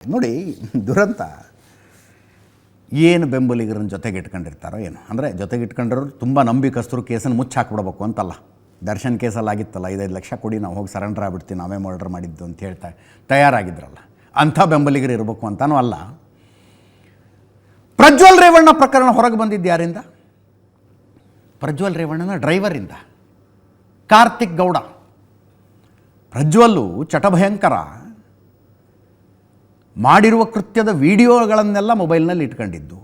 ನೋಡಿ ದುರಂತ ಏನು ಬೆಂಬಲಿಗರನ್ನ ಜೊತೆಗೆ ಇಟ್ಕೊಂಡಿರ್ತಾರೋ ಏನು ಅಂದರೆ ಜೊತೆಗೆ ಇಟ್ಕೊಂಡಿರೋರು ತುಂಬ ನಂಬಿಕಸ್ತರು ಕೇಸನ್ನು ಮುಚ್ಚಾಕ್ಬಿಡ್ಬೇಕು ಅಂತಲ್ಲ. ದರ್ಶನ್ ಕೇಸಲ್ಲಿ ಆಗಿತ್ತಲ್ಲ, 5-5 ಲಕ್ಷ ಕೊಡಿ ನಾವು ಹೋಗಿ ಸರೆಂಡರ್ ಆಗ್ಬಿಡ್ತೀವಿ, ನಾವೇ ಮರ್ಡರ್ ಮಾಡಿದ್ದು ಅಂತ ಹೇಳ್ತಾ ತಯಾರಾಗಿದ್ರಲ್ಲ, ಅಂಥ ಬೆಂಬಲಿಗರು ಇರಬೇಕು ಅಂತನೂ ಅಲ್ಲ. ಪ್ರಜ್ವಲ್ ರೇವಣ್ಣ ಪ್ರಕರಣ ಹೊರಗೆ ಬಂದಿದ್ದು ಯಾರಿಂದ? ಪ್ರಜ್ವಲ್ ರೇವಣ್ಣನ ಡ್ರೈವರಿಂದ, ಕಾರ್ತಿಕ್ ಗೌಡ. ಪ್ರಜ್ವಲ್ಲು ಚಟಭಯಂಕರ, ಮಾಡಿರುವ ಕೃತ್ಯದ ವಿಡಿಯೋಗಳನ್ನೆಲ್ಲ ಮೊಬೈಲ್ನಲ್ಲಿ ಇಟ್ಕೊಂಡಿದ್ದು.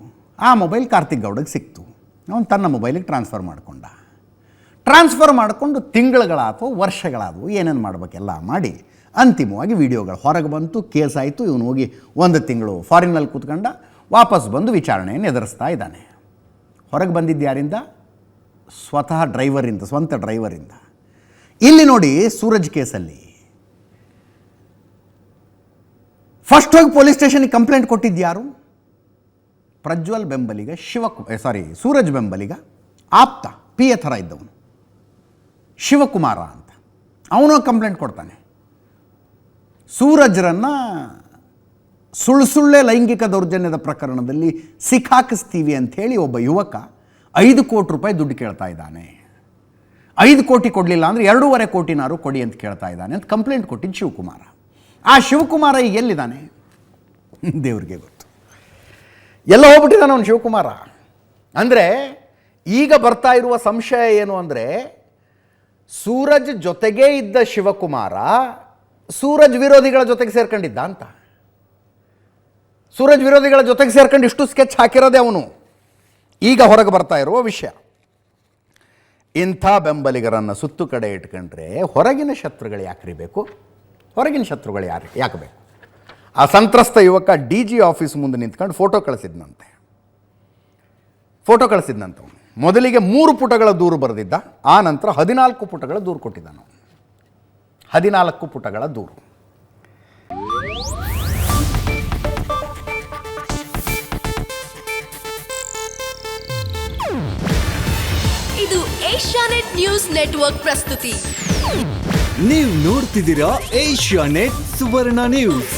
ಆ ಮೊಬೈಲ್ ಕಾರ್ತಿಕ್ ಗೌಡಗೆ ಸಿಕ್ತು, ಅವನು ತನ್ನ ಮೊಬೈಲಿಗೆ ಟ್ರಾನ್ಸ್ಫರ್ ಮಾಡಿಕೊಂಡು ತಿಂಗಳುಗಳಾದವು, ವರ್ಷಗಳಾದವು, ಏನೇನು ಮಾಡಬೇಕೆಲ್ಲ ಮಾಡಿ ಅಂತಿಮವಾಗಿ ವಿಡಿಯೋಗಳು ಹೊರಗೆ ಬಂತು, ಕೇಸ್ ಆಯಿತು. ಇವನು ಹೋಗಿ 1 ತಿಂಗಳು ಫಾರಿನ್ನಲ್ಲಿ ಕೂತ್ಕೊಂಡ, ವಾಪಸ್ ಬಂದು ವಿಚಾರಣೆಯನ್ನು ಎದುರಿಸ್ತಾ ಇದ್ದಾನೆ. ಹೊರಗೆ ಬಂದಿದ್ದು ಯಾರಿಂದ? ಸ್ವತಃ ಡ್ರೈವರಿಂದ, ಸ್ವಂತ ಡ್ರೈವರಿಂದ. ಇಲ್ಲಿ ನೋಡಿ, ಸೂರಜ್ ಕೇಸಲ್ಲಿ ಫಸ್ಟ್ ಹೋಗಿ ಪೊಲೀಸ್ ಸ್ಟೇಷನ್ಗೆ ಕಂಪ್ಲೇಂಟ್ ಕೊಟ್ಟಿದ್ದು ಯಾರು? ಪ್ರಜ್ವಲ್ ಬೆಂಬಲಿಗ ಸೂರಜ್ ಬೆಂಬಲಿಗ ಆಪ್ತ, ಪಿ ಎ ಥರ ಇದ್ದವನು ಶಿವಕುಮಾರ ಅಂತ. ಅವನು ಕಂಪ್ಲೇಂಟ್ ಕೊಡ್ತಾನೆ. ಸೂರಜ್ರನ್ನು ಸುಳ್ಳೆ ಲೈಂಗಿಕ ದೌರ್ಜನ್ಯದ ಪ್ರಕರಣದಲ್ಲಿ ಸಿಕ್ಕಾಕಿಸ್ತೀವಿ ಅಂಥೇಳಿ ಒಬ್ಬ ಯುವಕ 5 ಕೋಟಿ ರೂಪಾಯಿ ದುಡ್ಡು ಕೇಳ್ತಾ ಇದ್ದಾನೆ. 5 ಕೋಟಿ ಕೊಡಲಿಲ್ಲ ಅಂದರೆ 2.5 ಕೋಟಿನಾರು ಕೊಡಿ ಅಂತ ಕೇಳ್ತಾ ಇದ್ದಾನೆ ಅಂತ ಕಂಪ್ಲೇಂಟ್ ಕೊಟ್ಟಿದ್ದು ಶಿವಕುಮಾರ. ಆ ಶಿವಕುಮಾರ ಈಗ ಎಲ್ಲಿದ್ದಾನೆ? ದೇವ್ರಿಗೆ ಗೊತ್ತು. ಎಲ್ಲ ಹೋಗ್ಬಿಟ್ಟಿದ್ದಾನೆ ಅವನು ಶಿವಕುಮಾರ. ಅಂದರೆ ಈಗ ಬರ್ತಾ ಇರುವ ಸಂಶಯ ಏನು ಅಂದರೆ, ಸೂರಜ್ ಜೊತೆಗೇ ಇದ್ದ ಶಿವಕುಮಾರ ಸೂರಜ್ ವಿರೋಧಿಗಳ ಜೊತೆಗೆ ಸೇರ್ಕೊಂಡಿದ್ದ ಅಂತ. ಸೂರಜ್ ವಿರೋಧಿಗಳ ಜೊತೆಗೆ ಸೇರ್ಕೊಂಡು ಇಷ್ಟು ಸ್ಕೆಚ್ ಹಾಕಿರೋದೇ ಅವನು. ಈಗ ಹೊರಗೆ ಬರ್ತಾ ಇರುವ ವಿಷಯ. ಇಂಥ ಬೆಂಬಲಿಗರನ್ನು ಸುತ್ತು ಕಡೆ ಇಟ್ಕೊಂಡ್ರೆ ಹೊರಗಿನ ಶತ್ರುಗಳು ಯಾಕ್ರಿ ಬೇಕು? ಹೊರಗಿನ ಶತ್ರುಗಳು ಯಾಕೆ ಬೇಕು? ಆ ಸಂತ್ರಸ್ತ ಯುವಕ DG ಆಫೀಸ್ ಮುಂದೆ ನಿಂತ್ಕೊಂಡು ಫೋಟೋ ಕಳಿಸಿದ್ನಂತೆ. ಮೊದಲಿಗೆ 3 ಪುಟಗಳ ದೂರು ಬರೆದಿದ್ದ, ಆ ನಂತರ 14 ಪುಟಗಳ ದೂರು ಕೊಟ್ಟಿದ್ದಾನು. 14 ಪುಟಗಳ ದೂರು. ಇದು ಏಷ್ಯಾನೆಟ್ ನ್ಯೂಸ್ ನೆಟ್ವರ್ಕ್ ಪ್ರಸ್ತುತಿ. ನೀವು ನೋಡ್ತಿದ್ದೀರಾ ಏಷ್ಯಾನೆಟ್ ಸುವರ್ಣ ನ್ಯೂಸ್.